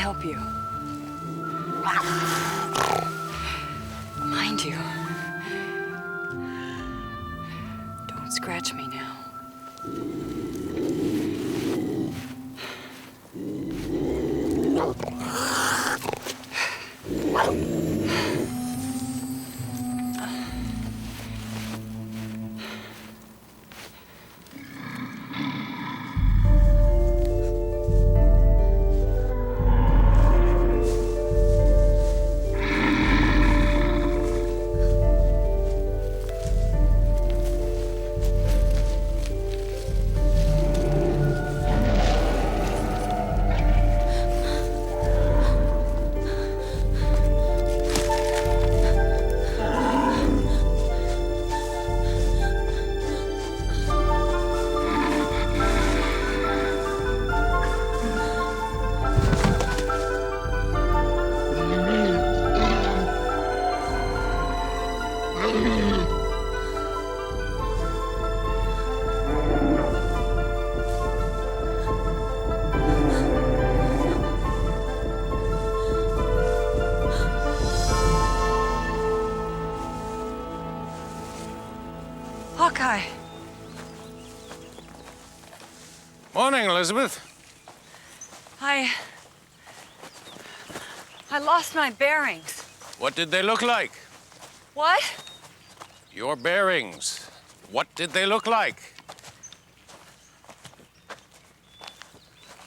help you. Mind you, don't scratch me now. Hawkeye. Morning, Elizabeth. I lost my bearings. What did they look like? What? Your bearings. What did they look like?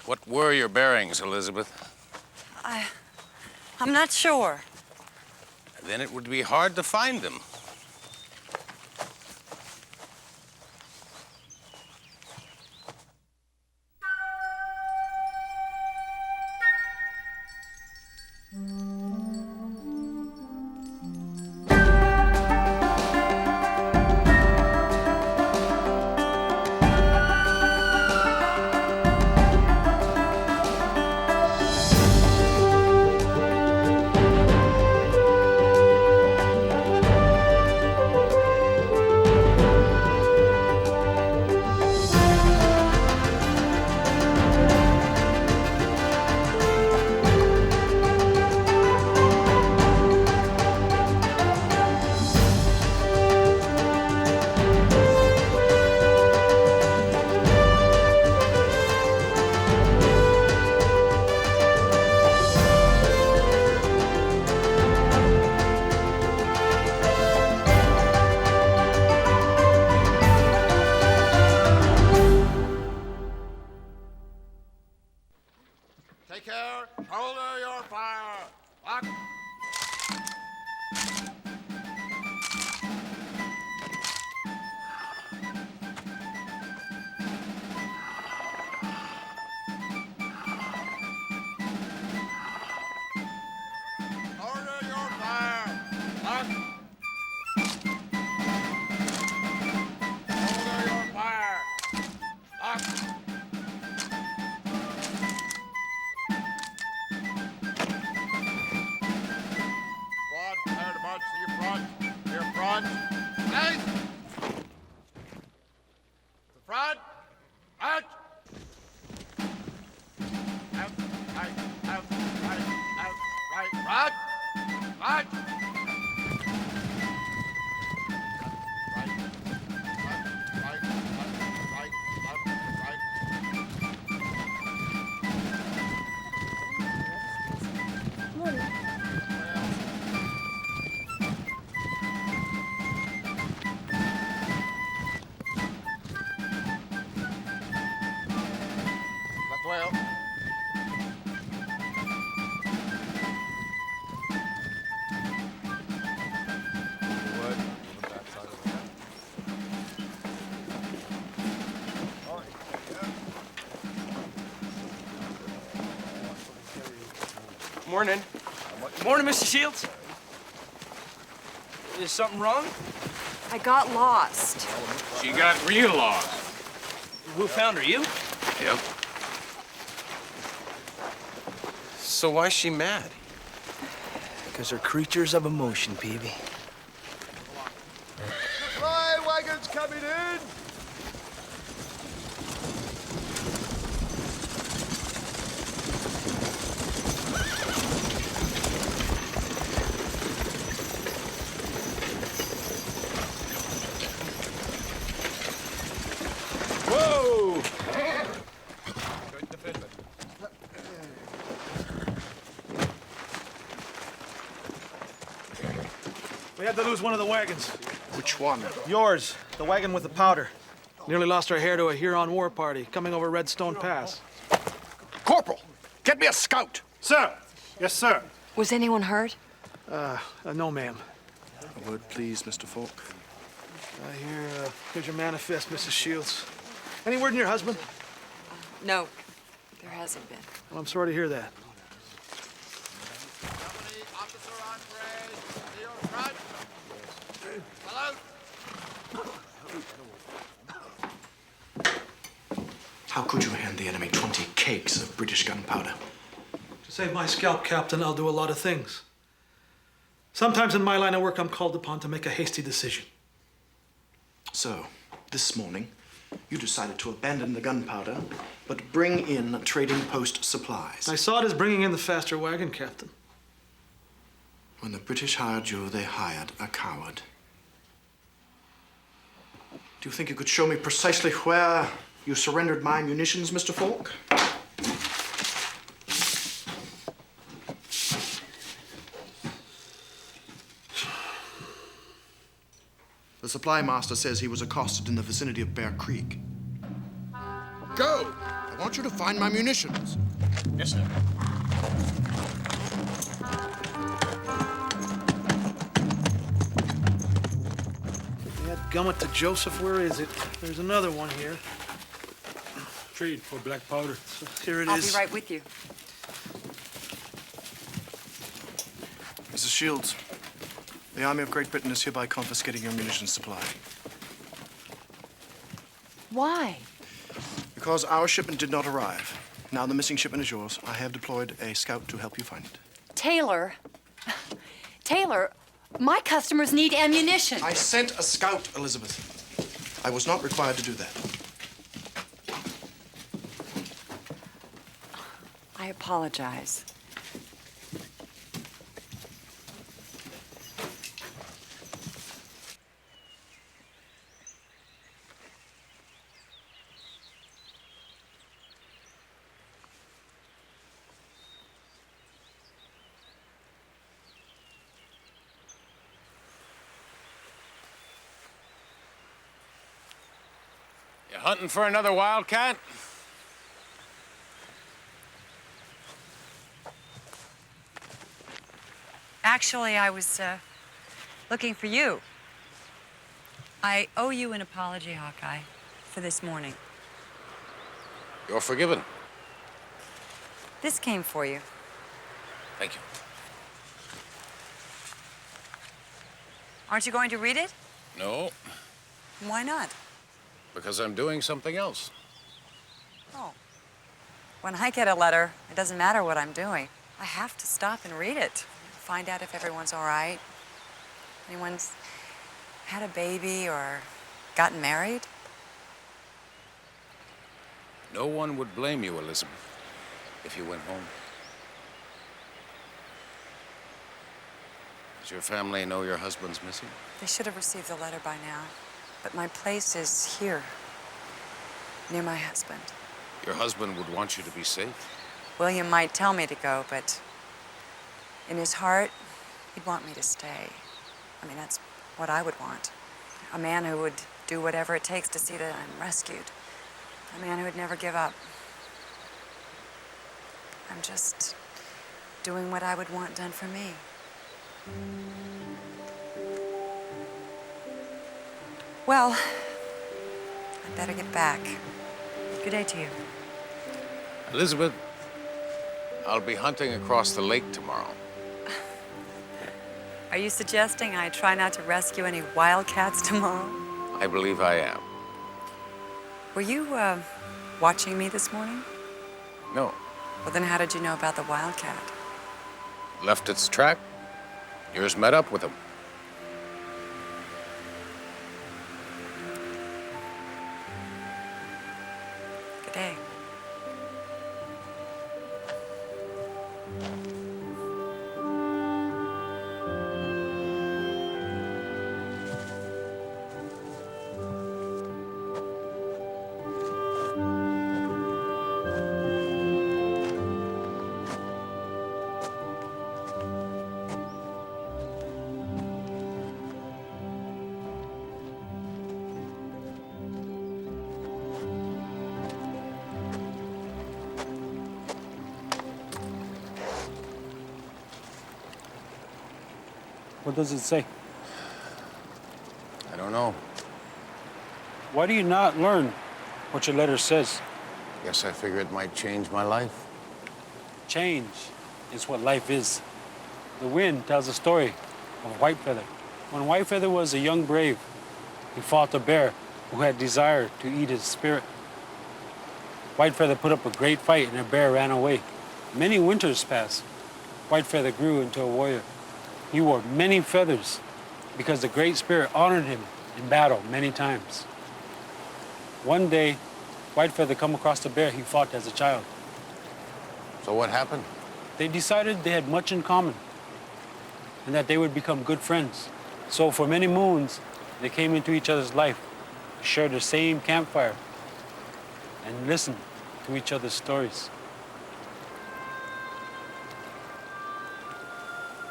What were your bearings, Elizabeth? I'm not sure. Then it would be hard to find them. Take care. Hold your fire. Lock. Order your fire. Lock. Order your fire. Lock. Your front. Guys! The front. Out. Out. Right. Out. Right. Out. Right. Front. Right. Right. Right. Right. Right. Morning. Well. Morning. Morning, Mr. Shields. Is something wrong? I got lost. She got real lost. Who found her? You? Yep. So why's she mad? Because they're creatures of emotion, Peavy. Supply wagons coming in. to lose one of the wagons. Which one? Yours, the wagon with the powder. Nearly lost our hair to a Huron war party coming over Redstone Pass. Corporal, get me a scout. Sir! Yes, sir. Was anyone hurt? No, ma'am. A word, please, Mr. Falk. Here's your manifest, Mrs. Shields. Any word in your husband? No, there hasn't been. Well, I'm sorry to hear that. Company officer on parade. To your front. Salute. How could you hand the enemy 20 kegs of British gunpowder? To save my scalp, Captain, I'll do a lot of things. Sometimes in my line of work, I'm called upon to make a hasty decision. So, this morning, you decided to abandon the gunpowder, but bring in trading post supplies. I saw it as bringing in the faster wagon, Captain. When the British hired you, they hired a coward. Do you think you could show me precisely where you surrendered my munitions, Mr. Falk? The supply master says he was accosted in the vicinity of Bear Creek. Go! I want you to find my munitions. Yes, sir. Gummit to Joseph, where is it? There's another one here. Trade for black powder. So here it I'll is. be right with you. Mrs. Shields, the Army of Great Britain is hereby confiscating your munitions supply. Why? Because our shipment did not arrive. Now the missing shipment is yours. I have deployed a scout to help you find it. Taylor. Taylor, my customers need ammunition. I sent a scout, Elizabeth. I was not required to do that. I apologize. You hunting for another wildcat? Actually, I was looking for you. I owe you an apology, Hawkeye, for this morning. You're forgiven. This came for you. Thank you. Aren't you going to read it? No, Why not? because I'm doing something else. Oh. When I get a letter, it doesn't matter what I'm doing. I have to stop and read it. Find out if everyone's all right. Anyone's had a baby or gotten married. No one would blame you, Elizabeth, if you went home. Does your family know your husband's missing? They should have received the letter by now. But my place is here, near my husband. Your husband would want you to be safe. William might tell me to go, but in his heart, he'd want me to stay. I mean, that's what I would want. A man who would do whatever it takes to see that I'm rescued. A man who would never give up. I'm just doing what I would want done for me. Well, I'd better get back. Good day to you. Elizabeth, I'll be hunting across the lake tomorrow. Are you suggesting I try not to rescue any wildcats tomorrow? I believe I am. Were you, watching me this morning? No. Well, then how did you know about the wildcat? Left its track. Yours met up with him. Good day. What does it say? I don't know. Why do you not learn what your letter says? Guess I figure it might change my life. Change is what life is. The wind tells a story of Whitefeather. When Whitefeather was a young brave, he fought a bear who had desire to eat his spirit. Whitefeather put up a great fight and the bear ran away. Many winters passed. Whitefeather grew into a warrior. He wore many feathers because the Great Spirit honored him in battle many times. One day, Whitefeather come across the bear he fought as a child. So what happened? They decided they had much in common and that they would become good friends. So for many moons, they came into each other's life, shared the same campfire, and listened to each other's stories.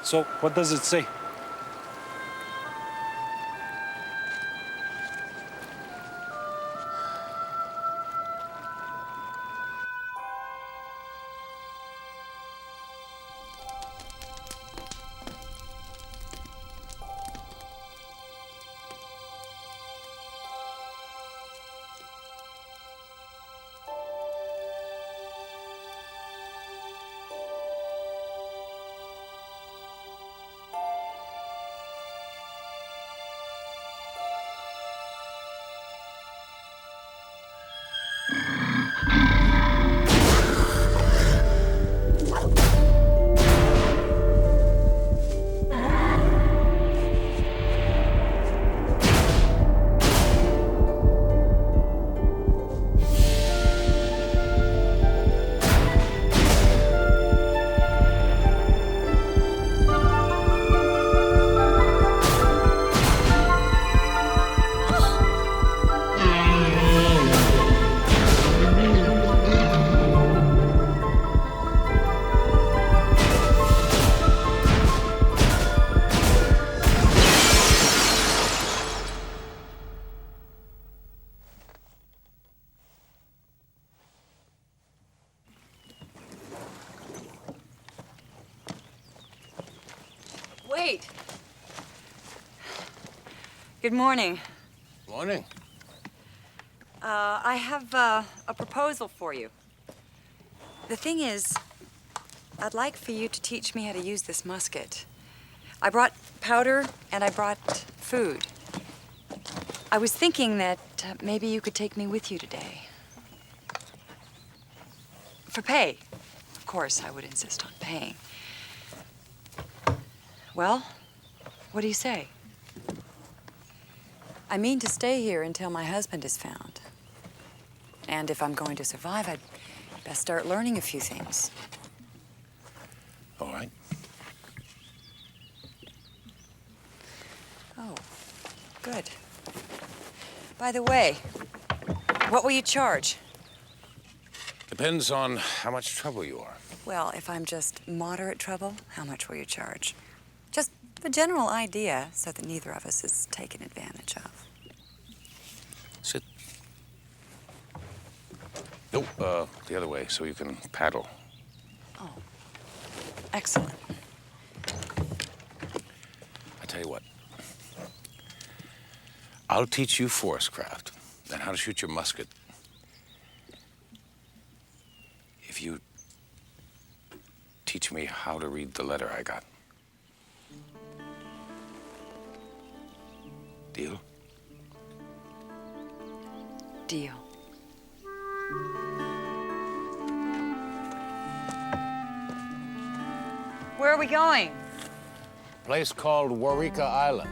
So what does it say? Wait. Good morning. Morning. I have a proposal for you. The thing is, I'd like for you to teach me how to use this musket. I brought powder and I brought food. I was thinking that maybe you could take me with you today. For pay. Of course, I would insist on paying. Well, what do you say? I mean to stay here until my husband is found. And if I'm going to survive, I'd best start learning a few things. All right. Oh, good. By the way, what will you charge? Depends on how much trouble you are. Well, if I'm just moderate trouble, how much will you charge? Just a general idea so that neither of us is taken advantage of. Sit. Nope, the other way, so you can paddle. Oh, excellent. I tell you what. I'll teach you forest craft and how to shoot your musket. If you teach me how to read the letter I got. Deal? Deal. Where are we going? Place called Warika Island.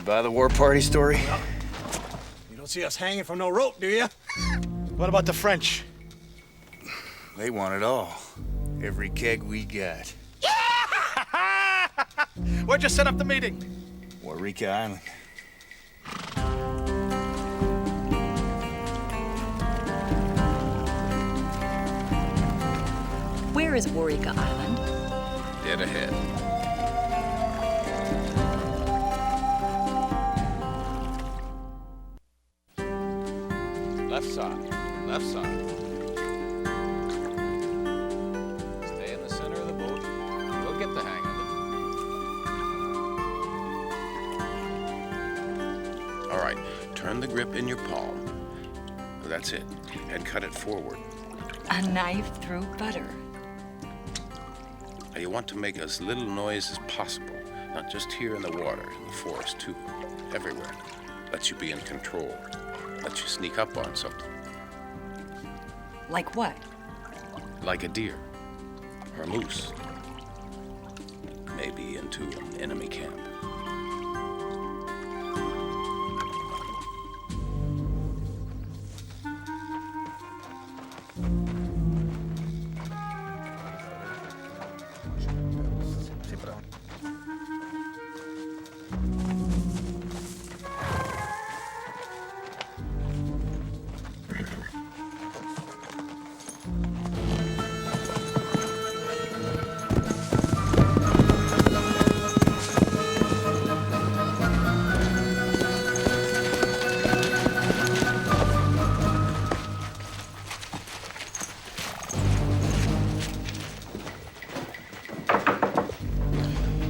Buy the war party story? You don't see us hanging from no rope, do you? What about the French? They want it all. Every keg we got. Where'd you set up the meeting? Waurika Island. Where is Waurika Island? Dead ahead. Left side. Left side. Stay in the center of the boat. We'll get the hang of it. All right. Turn the grip in your palm. That's it. And cut it forward. A knife through butter. Now you want to make as little noise as possible. Not just here in the water, in the forest too. Everywhere. Lets you be in control. Lets you sneak up on something. Like what? Like a deer. Or a moose. Maybe into an enemy camp.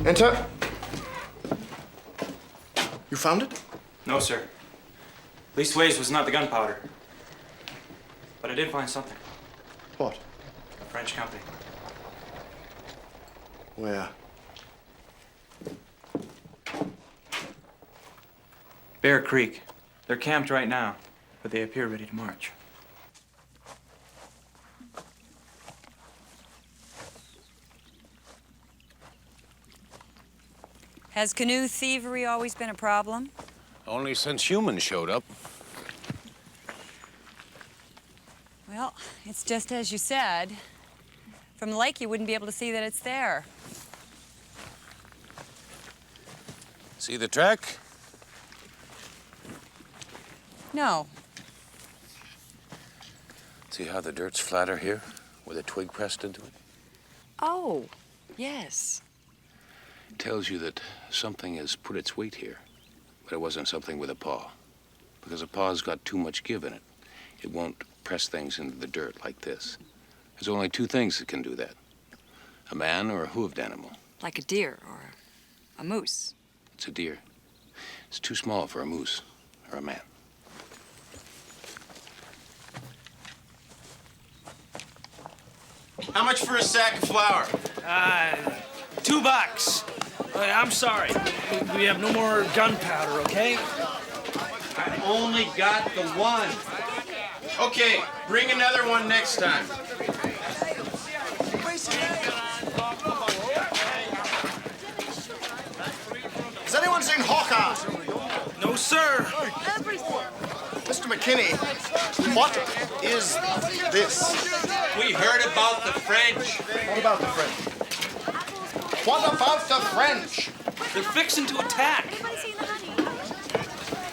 Enter. You found it? No, sir. Leastways was not the gunpowder. But I did find something. What? A French company. Where? Bear Creek. They're camped right now, but they appear ready to march. Has canoe thievery always been a problem? Only since humans showed up. Well, it's just as you said. From the lake, you wouldn't be able to see that it's there. See the track? No. See how the dirt's flatter here, with a twig pressed into it? Oh, yes. It tells you that something has put its weight here, but it wasn't something with a paw, because a paw's got too much give in it. It won't press things into the dirt like this. There's only two things that can do that. A man or a hooved animal. Like a deer or a moose. It's a deer. It's too small for a moose or a man. How much for a sack of flour? $2. I'm sorry. We have no more gunpowder, okay? I only got the one. Okay, bring another one next time. Has anyone seen Hawkeye? No, sir. Mr. McKinney, what is this? We heard about the French. What about the French? What about the French? They're fixing to attack.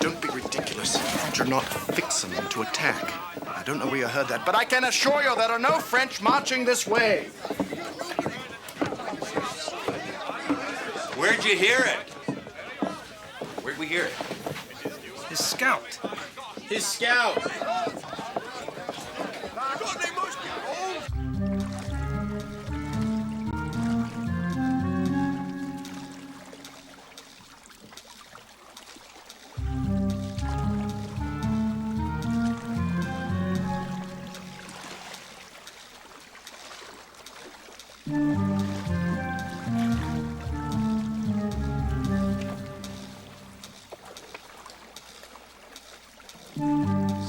Don't be ridiculous. You're not fixing to attack. I don't know where you heard that, but I can assure you there are no French marching this way. Where'd you hear it? Where'd we hear it? His scout. His scout.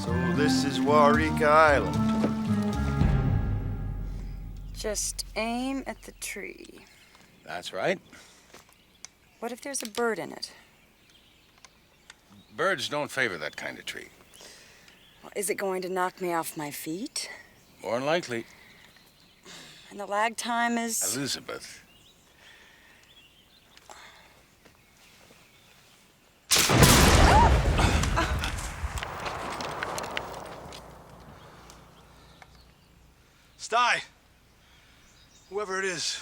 So this is Waurika Island. Just aim at the tree. That's right. What if there's a bird in it? Birds don't favor that kind of tree. Well, is it going to knock me off my feet? More than likely. And the lag time is... Elizabeth. Whoever it is,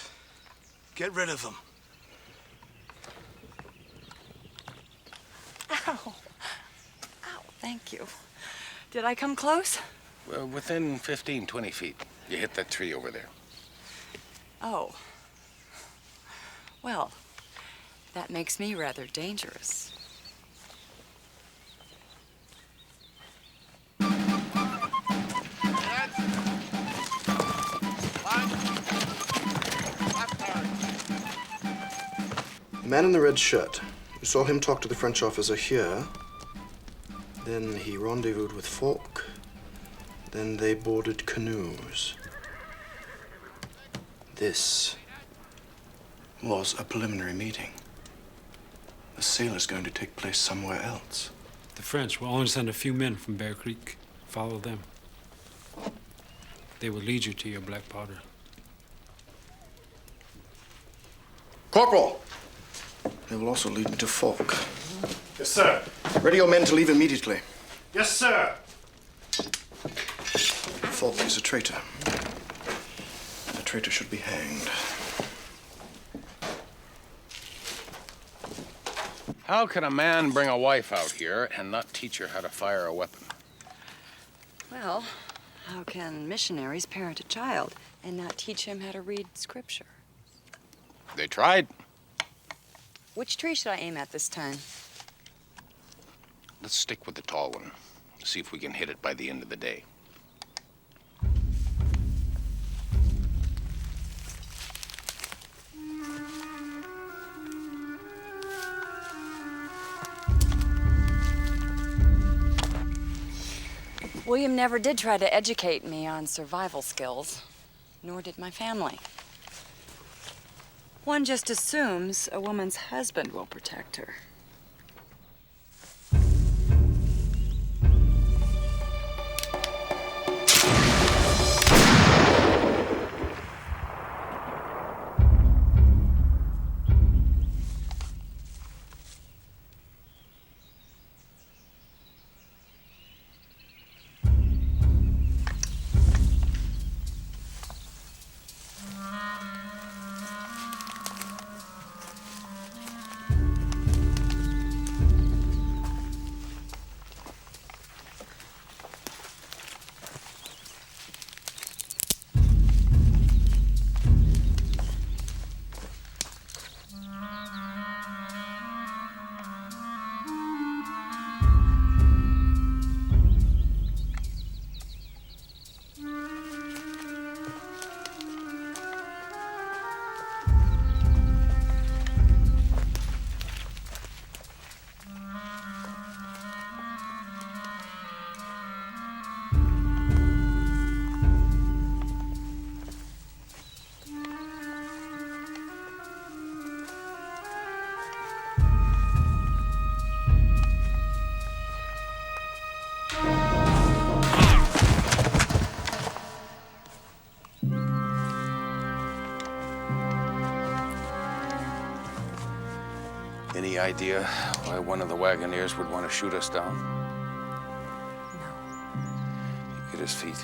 get rid of them. Ow. Ow, thank you. Did I come close? Well, within 15, 20 feet. You hit that tree over there. Oh. Well, that makes me rather dangerous. The man in the red shirt. You saw him talk to the French officer here. Then he rendezvoused with Falk. Then they boarded canoes. This was a preliminary meeting. The sale is going to take place somewhere else. The French will only send a few men from Bear Creek. Follow them. They will lead you to your black powder. Corporal! They will also lead me to Falk. Yes, sir. Ready your men to leave immediately. Yes, sir. Falk is a traitor. A traitor should be hanged. How can a man bring a wife out here and not teach her how to fire a weapon? Well, how can missionaries parent a child and not teach him how to read scripture? They tried. Which tree should I aim at this time? Let's stick with the tall one. See if we can hit it by the end of the day. William never did try to educate me on survival skills, nor did my family. One just assumes a woman's husband will protect her. Any idea why one of the wagoneers would want to shoot us down? No. Get his feet.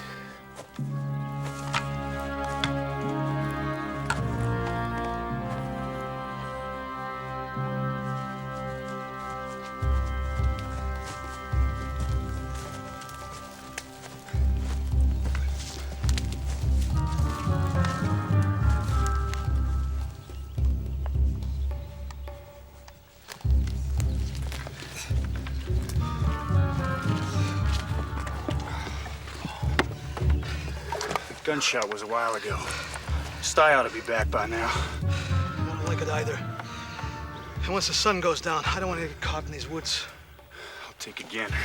Gunshot was a while ago. Sty ought to be back by now. I don't like it either. And once the sun goes down, I don't want to get caught in these woods. I'll take a gander.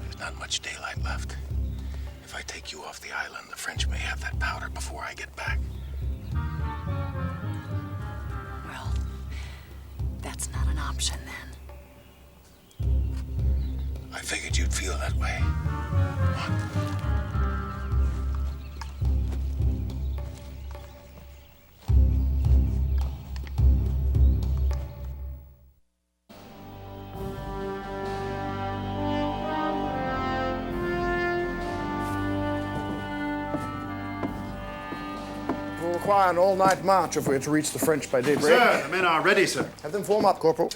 There's not much daylight left. If I take you off the island, the French may have that powder before I get back. Well, that's not an option then. I figured you'd feel that way. require an all-night march if we are to reach the French by daybreak. Sir, the men are ready, sir. Have them form up, Corporal.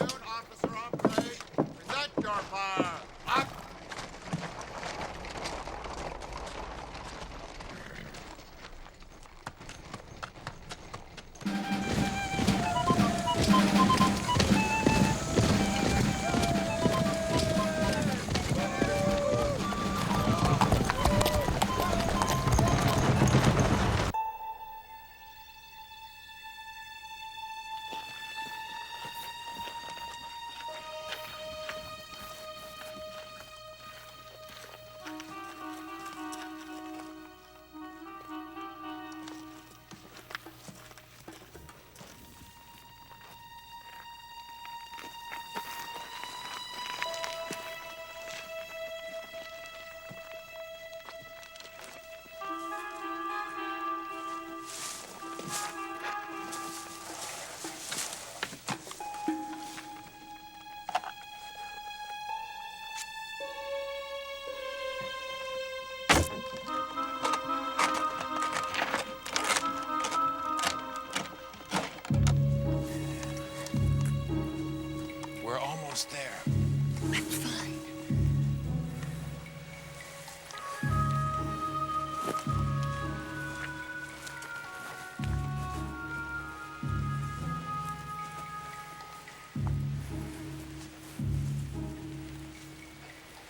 We're almost there. I'm fine.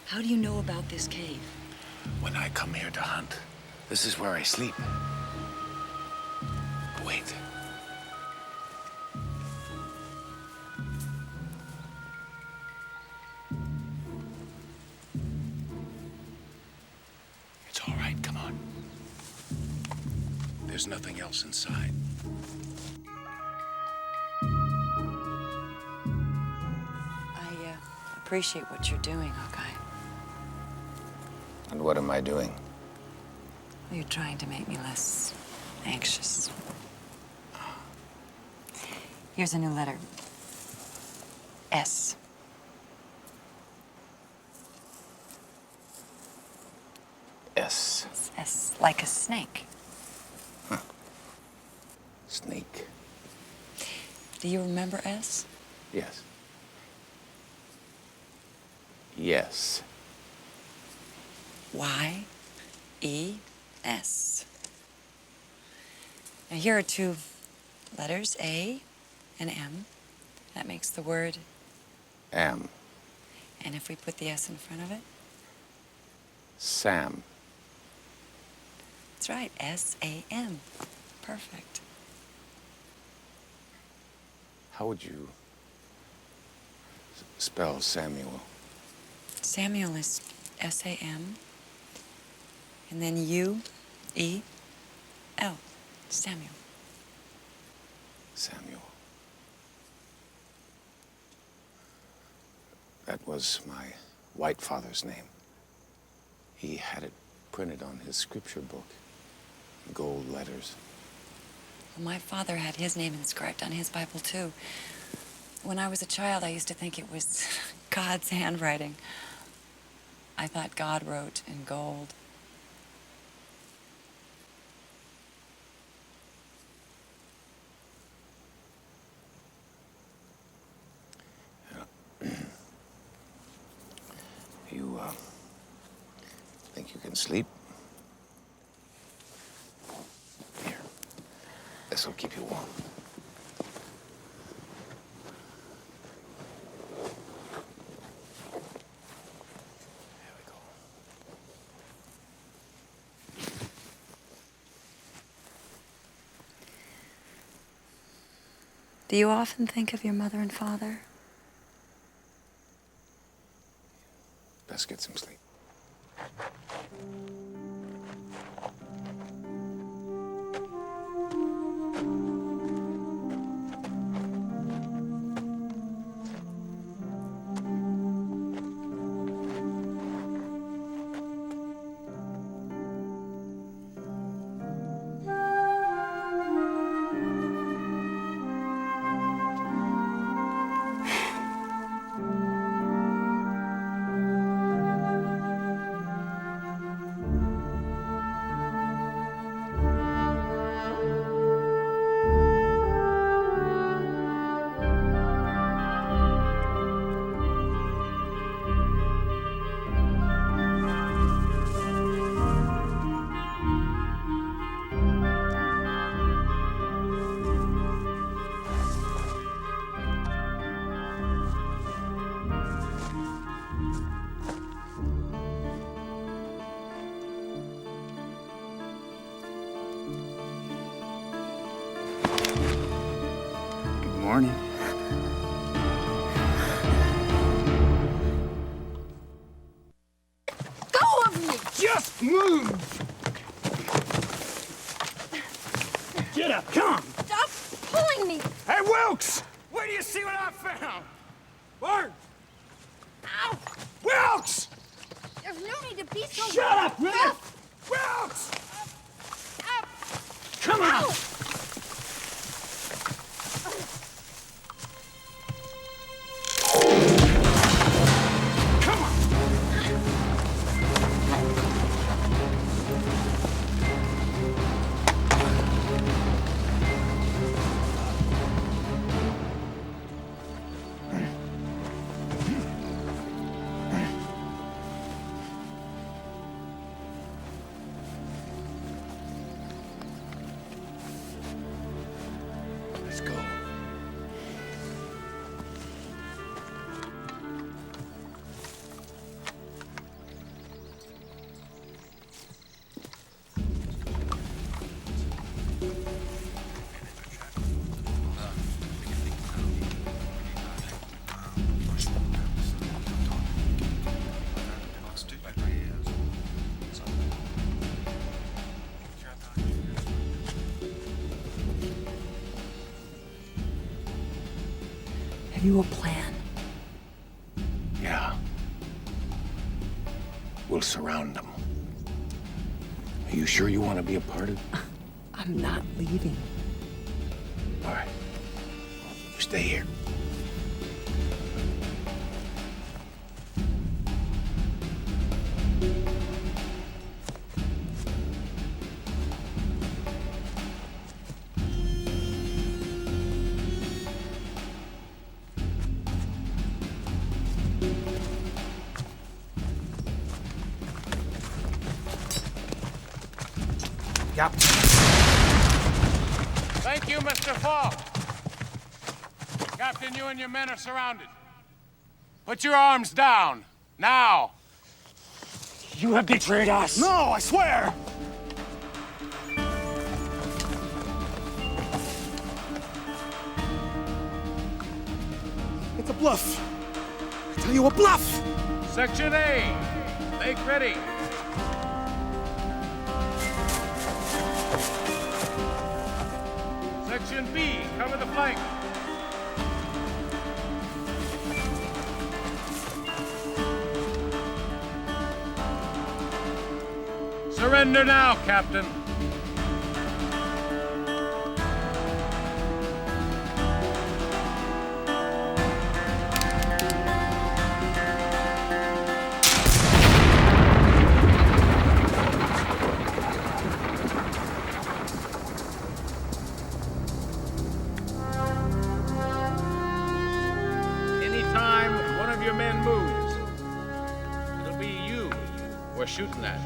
How do you know about this cave? When I come here to hunt, this is where I sleep. Wait. It's all right, come on. There's nothing else inside. I appreciate what you're doing, Hawkeye. And what am I doing? You're trying to make me less anxious. Here's a new letter. S. S. S, like a snake. Snake. Do you remember S? Yes. Yes. Y-E-S. Now here are two letters, A and M. That makes the word Am. and if we put the S in front of it, Sam. that's right, S-A-M. Perfect. How would you spell Samuel? Samuel is S-A-M. And then U-E-L. Samuel. Samuel. That was my white father's name. He had it printed on his scripture book in gold letters. Well, my father had his name inscribed on his Bible, too. When I was a child, I used to think it was God's handwriting. I thought God wrote in gold. You, think you can sleep? Here. This'll keep you warm. There we go. Do you often think of your mother and father? Best get some sleep. morning. Go of me! Just move! Get up, come on! Stop pulling me! Hey, Wilkes! Where do you see what I found? Barnes! Ow! Wilkes! There's no need to be so... Shut up, will you? Wilkes! Come on! Ow! Come on! Let's go. Have you a plan? Yeah. We'll surround them. Are you sure you want to be a part of it? I'm not leaving. All right. You stay here. Yep. Thank you, Mr. Falk. Captain, you and your men are surrounded. Put your arms down, now. You have betrayed us! No, I swear! It's a bluff! I tell you, a bluff! Section A, make ready. Section B, cover the flank. Surrender now, Captain. Anytime one of your men moves, it'll be you we're shooting at.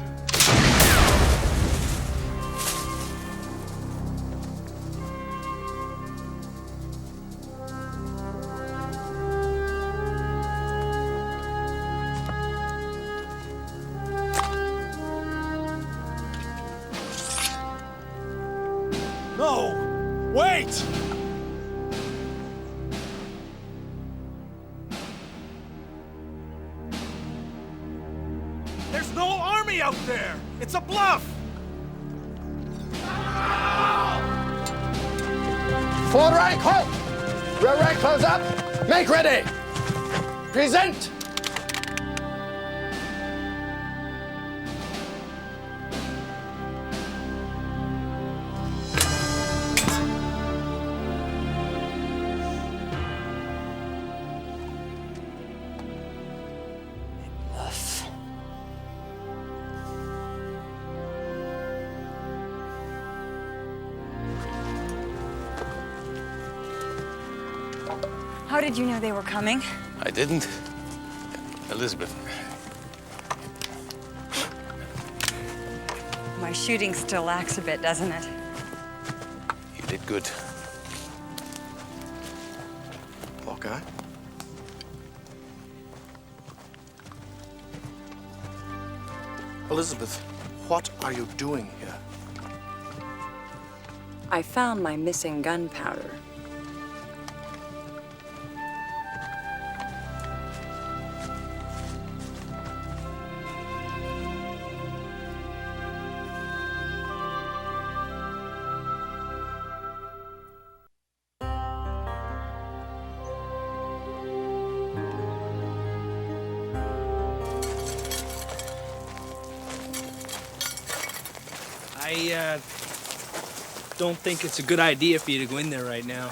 No! Wait! There's no army out there! It's a bluff! Forward rank, halt! Rear rank, close up! Make ready! Present! How did you know they were coming? I didn't. Elizabeth. My shooting still lacks a bit, doesn't it? You did good. Hawkeye? Elizabeth, what are you doing here? I found my missing gunpowder. I don't think it's a good idea for you to go in there right now.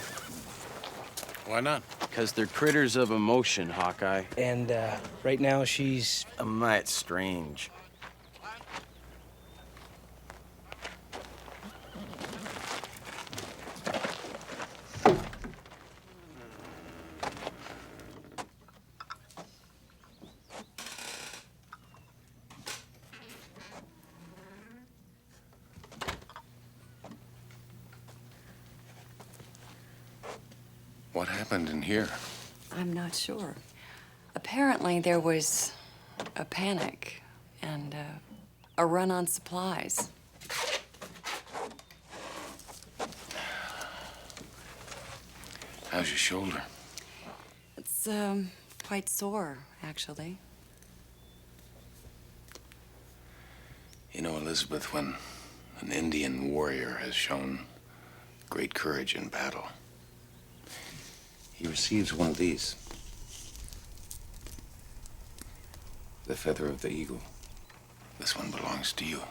Why not? Because they're critters of emotion, Hawkeye. And right now she's... A mite strange. What happened in here? I'm not sure. Apparently, there was a panic and a run on supplies. How's your shoulder? It's quite sore, actually. You know, Elizabeth, when an Indian warrior has shown great courage in battle, he receives one of these. The feather of the eagle. This one belongs to you.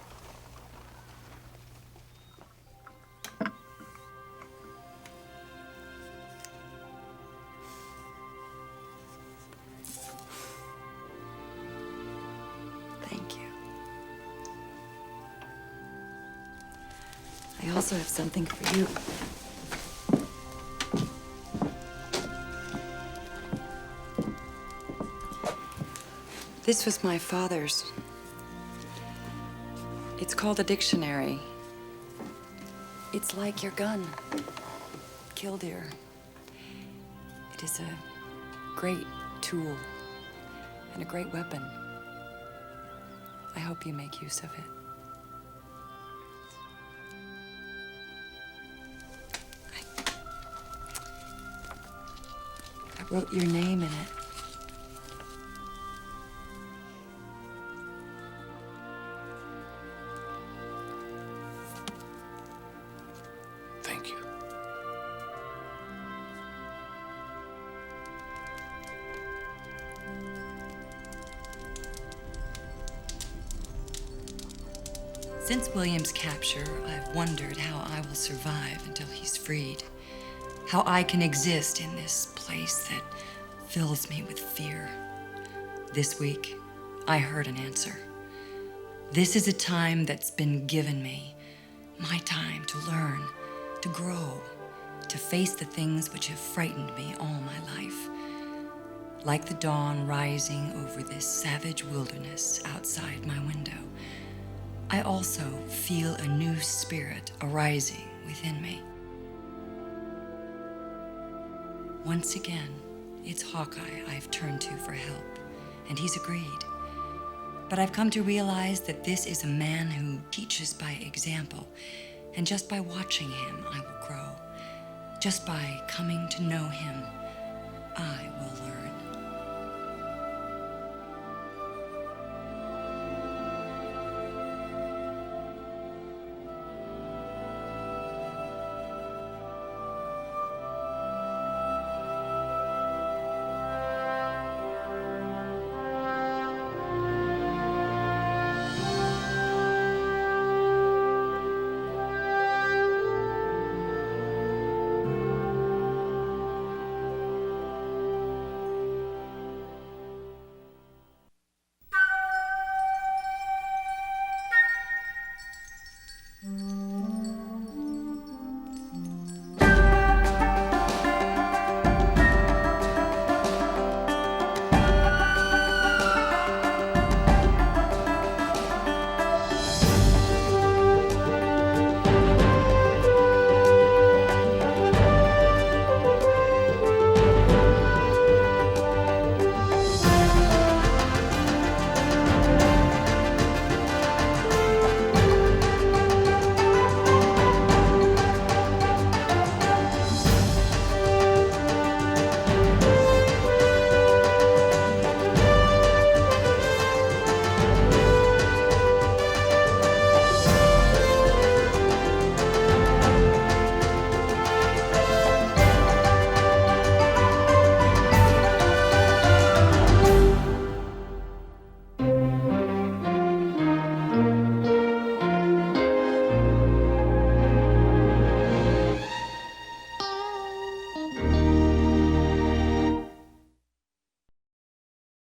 Thank you. I also have something for you. This was my father's. It's called a dictionary. It's like your gun, killdeer. It is a great tool and a great weapon. I hope you make use of it. I wrote your name in it. Thank you. Since William's capture, I've wondered how I will survive until he's freed. How I can exist in this place that fills me with fear. This week, I heard an answer. This is a time that's been given me. My time to learn, to grow, to face the things which have frightened me all my life. Like the dawn rising over this savage wilderness outside my window, I also feel a new spirit arising within me. Once again, it's Hawkeye I've turned to for help, and he's agreed. But I've come to realize that this is a man who teaches by example, and just by watching him, I will grow. Just by coming to know him, I will learn.